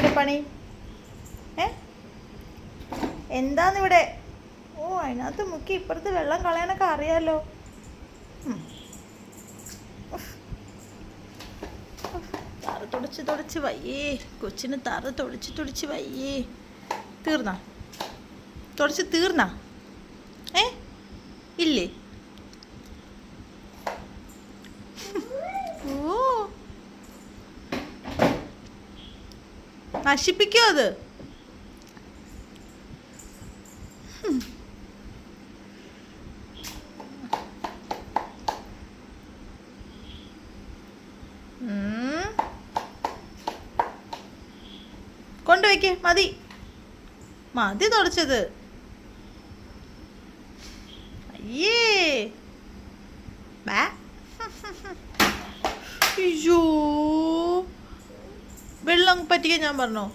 ഇവിടെ പണി? എന്താന്നിവിടെ? ഓ, അതിനകത്ത് മുക്കി ഇപ്പുറത്ത് വെള്ളം കളയാനൊക്കെ അറിയാലോ. തറ തുടച്ച് വയ്യേ കൊച്ചിന്, തറ തുടച്ച് വയ്യേ. തീർന്നാ? തുടച്ച് തീർന്നാ? ഇല്ലേ? ഓ, നശിപ്പിക്കോ അത്? കൊണ്ടുവയ്ക്ക്. മതി മതി തുടച്ചത്. അയ്യേ, അയ്യോ, വെള്ളം പറ്റിക്കാൻ ഞാൻ പറഞ്ഞോ?